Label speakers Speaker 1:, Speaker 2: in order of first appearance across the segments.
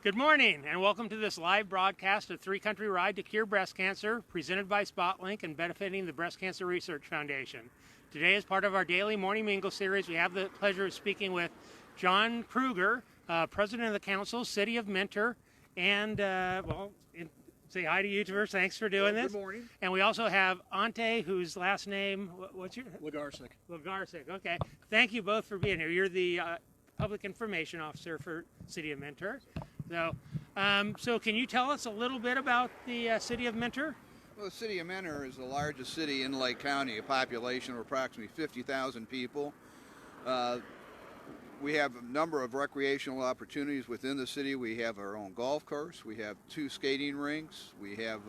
Speaker 1: Good morning, and welcome to this live broadcast of Three Country Ride to Cure Breast Cancer, presented by SpotLink and benefiting the Breast Cancer Research Foundation. Today, as part of our daily Morning Mingle series, we have the pleasure of speaking with John Krueger, President of the Council, City of Mentor, and, say hi to you first. Thanks for doing this.
Speaker 2: Good morning.
Speaker 1: And we also have Ante, whose last name, what's your?
Speaker 2: Legarsic.
Speaker 1: Legarsic, okay. Thank you both for being here. You're the Public Information Officer for City of Mentor. So can you tell us a little bit about the City of Mentor?
Speaker 2: Well, the City of Mentor is the largest city in Lake County, a population of approximately 50,000 people. We have a number of recreational opportunities within the city. We have our own golf course. We have 2 skating rinks. We have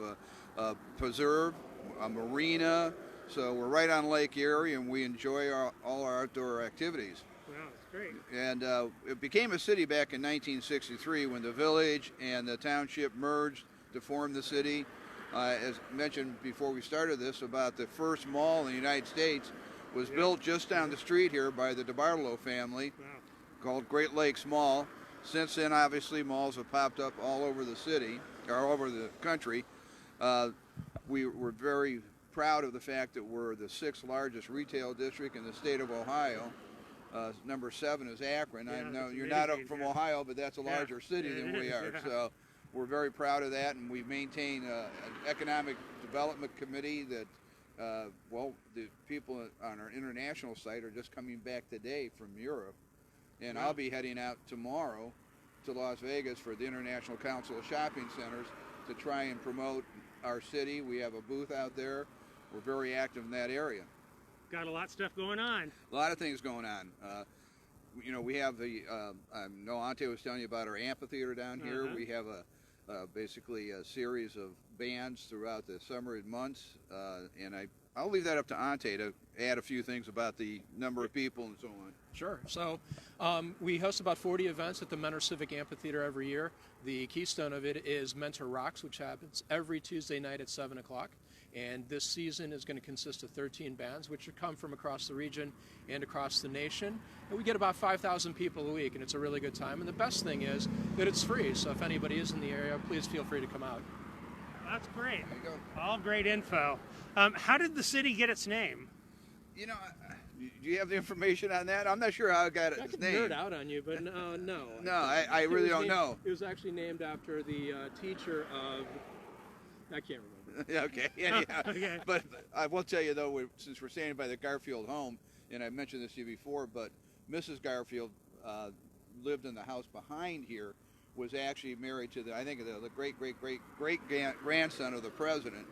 Speaker 2: a preserve, a marina. So we're right on Lake Erie, and we enjoy all our outdoor activities.
Speaker 1: Wow, that's great.
Speaker 2: And it became a city back in 1963 when the village and the township merged to form the city. As mentioned before we started this, about the first mall in the United States was built just down the street here by the DeBartolo family, called Great Lakes Mall. Since then, obviously, malls have popped up all over the city, or all over the country. We were very proud of the fact that we're the 6th largest retail district in the state of Ohio. Number 7 is Akron.
Speaker 1: Yeah,
Speaker 2: I know you're
Speaker 1: amazing,
Speaker 2: not from Ohio, but that's a larger city than we are. So we're very proud of that, and we maintain an economic development committee that, the people on our international site are just coming back today from Europe. And I'll be heading out tomorrow to Las Vegas for the International Council of Shopping Centers to try and promote our city. We have a booth out there. We're very active in that area.
Speaker 1: Got a lot of stuff going on.
Speaker 2: A lot of things going on. We have I know Ante was telling you about our amphitheater down here. We have basically a series of bands throughout the summer months, and I'll leave that up to Ante to add a few things about the number of people and so on.
Speaker 3: Sure. So we host about 40 events at the Mentor Civic Amphitheater every year. The keystone of it is Mentor Rocks, which happens every Tuesday night at 7 o'clock. And this season is going to consist of 13 bands, which come from across the region and across the nation. And we get about 5,000 people a week, and it's a really good time. And the best thing is that it's free. So if anybody is in the area, please feel free to come out.
Speaker 1: That's great.
Speaker 2: There you go.
Speaker 1: All great info. How did the city get its name?
Speaker 2: Do you have the information on that? I'm not sure how it got its
Speaker 3: I could
Speaker 2: name.
Speaker 3: nerd out on you, but no.
Speaker 2: No, I really don't know.
Speaker 3: It was actually named after the teacher of, I can't remember.
Speaker 2: Okay, yeah.
Speaker 1: Okay.
Speaker 2: But I will tell you, though, since we're standing by the Garfield home, and I mentioned this to you before, but Mrs. Garfield lived in the house behind here, was actually married to the great-great-great-great-grandson of the president,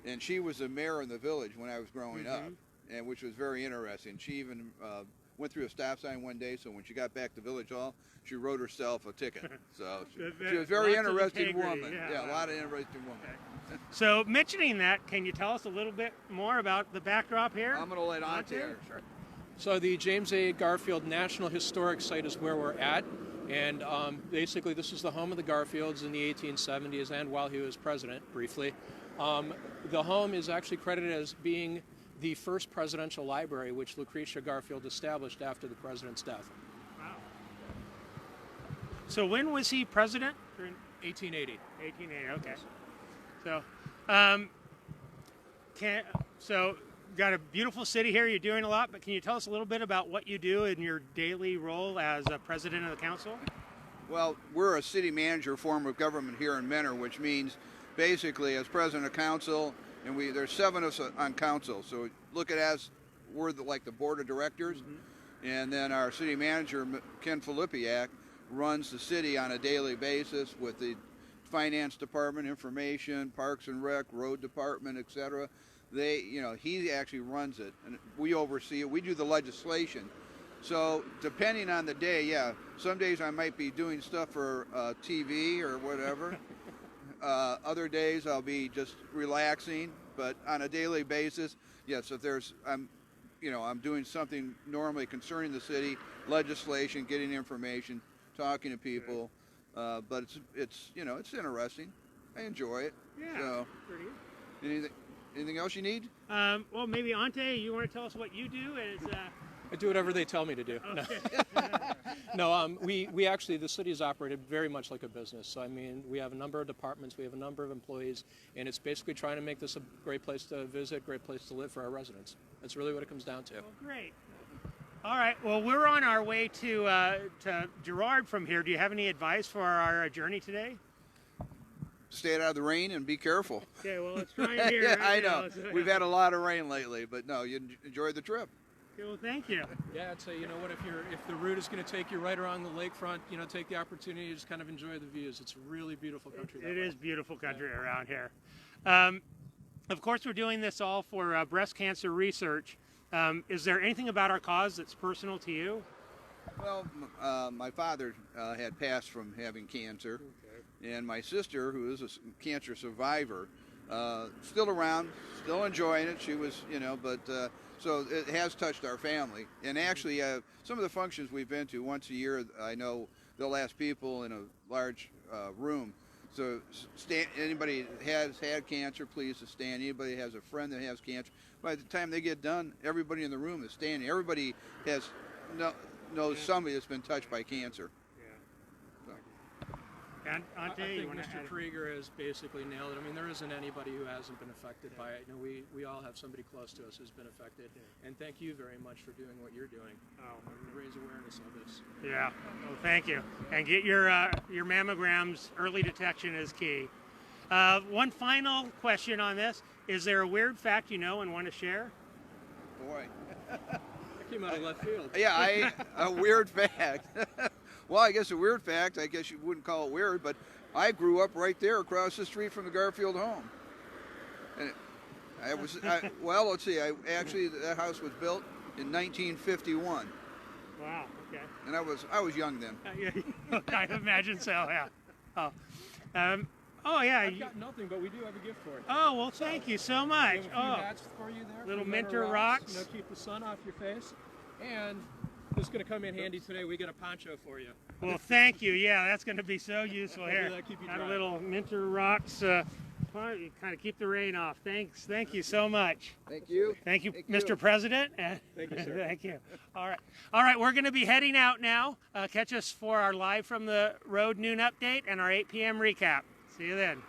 Speaker 2: and she was the mayor in the village when I was growing up, and which was very interesting. She even went through a stop sign one day, so when she got back to Village Hall, she wrote herself a ticket. So she was a very interesting woman. Yeah, a lot of interesting woman.
Speaker 1: Okay. So mentioning that, can you tell us a little bit more about the backdrop here?
Speaker 2: I'm going to let Ante. Sure.
Speaker 3: So the James A. Garfield National Historic Site is where we're at. And basically this is the home of the Garfields in the 1870s and while he was president, briefly. The home is actually credited as being the first presidential library, which Lucretia Garfield established after the president's death.
Speaker 1: Wow. So when was he president?
Speaker 3: 1880.
Speaker 1: 1880, okay. So got a beautiful city here. You're doing a lot, but can you tell us a little bit about what you do in your daily role as a president of the council?
Speaker 2: Well, we're a city manager form of government here in Mentor, which means basically as president of council, and there's 7 of us on council, so look at it as we're like the board of directors, and then our city manager, Ken Filipiak, runs the city on a daily basis with the finance department, information, parks and rec, road department, etc. He actually runs it, and we oversee it. We do the legislation. So depending on the day, some days I might be doing stuff for TV or whatever. Other days I'll be just relaxing, but on a daily basis, yes, if I'm doing something normally concerning the city, legislation, getting information, talking to people, but it's interesting. I enjoy it.
Speaker 1: Yeah,
Speaker 2: so,
Speaker 1: pretty good.
Speaker 2: Anything else you need?
Speaker 1: Well, maybe Ante, you want to tell us what you do as
Speaker 3: I do whatever they tell me to do.
Speaker 1: Okay.
Speaker 3: No, we actually, the city is operated very much like a business. So, I mean, we have a number of departments, we have a number of employees, and it's basically trying to make this a great place to visit, great place to live for our residents. That's really what it comes down to.
Speaker 1: Well, great. All right. Well, we're on our way to Girard from here. Do you have any advice for our journey today?
Speaker 2: Stay out of the rain and be careful.
Speaker 1: Okay. Well, it's trying here.
Speaker 2: Yeah,
Speaker 1: right
Speaker 2: I know.
Speaker 1: now, so-
Speaker 2: We've had a lot of rain lately, but no, you enjoy the trip.
Speaker 1: Okay, well, thank you.
Speaker 3: Yeah, I'd say, you know what, if the route is going to take you right around the lakefront, you know, take the opportunity to just kind of enjoy the views. It's really beautiful country.
Speaker 1: It is beautiful country around here. Of course, we're doing this all for breast cancer research. Is there anything about our cause that's personal to you?
Speaker 2: Well, my father had passed from having cancer, and my sister, who is a cancer survivor, still around, still enjoying it. She was, you know, but so it has touched our family. And actually, some of the functions we've been to once a year, I know they'll ask people in a large room. So anybody has had cancer, please to stand. Anybody has a friend that has cancer. By the time they get done, everybody in the room is standing. Everybody knows somebody that's been touched by cancer.
Speaker 1: And
Speaker 3: I
Speaker 1: Ante,
Speaker 3: think
Speaker 1: you want to
Speaker 3: Mr.
Speaker 1: add?
Speaker 3: Krieger has basically nailed it. I mean, there isn't anybody who hasn't been affected by it. You know, we all have somebody close to us who's been affected. And thank you very much for doing what you're doing. Raise awareness of this.
Speaker 1: Yeah. Well, thank you. And get your mammograms. Early detection is key. One final question on this: is there a weird fact you know and want to share?
Speaker 2: Boy.
Speaker 3: That came out of left field.
Speaker 2: Yeah, a weird fact. Well, I guess a weird fact, I guess you wouldn't call it weird, but I grew up right there across the street from the Garfield home. And well, let's see, actually that house was built in 1951.
Speaker 1: Wow. Okay.
Speaker 2: And I was young then.
Speaker 1: I imagine so. Yeah. Oh yeah.
Speaker 3: I've got nothing, but we do have a gift for you.
Speaker 1: Oh well, thank you so much.
Speaker 3: We have a few hats for you there.
Speaker 1: Little
Speaker 3: from
Speaker 1: Minter
Speaker 3: Rocks.
Speaker 1: Rocks.
Speaker 3: You know, keep the sun off your face. And this is going to come in handy today. We got a poncho for you.
Speaker 1: Well, thank you. Yeah, that's going to be so useful here.
Speaker 3: Keep you
Speaker 1: Got a
Speaker 3: dry.
Speaker 1: little Minter Rocks. Kind of keep the rain off. Thanks. Thank you so much.
Speaker 2: Thank you.
Speaker 1: Thank you,
Speaker 2: Thank
Speaker 1: Mr.
Speaker 2: you.
Speaker 1: President.
Speaker 3: Thank you, sir.
Speaker 1: Thank you. All right. All right. We're going to be heading out now. Catch us for our live from the road noon update and our 8 p.m. recap. See you then.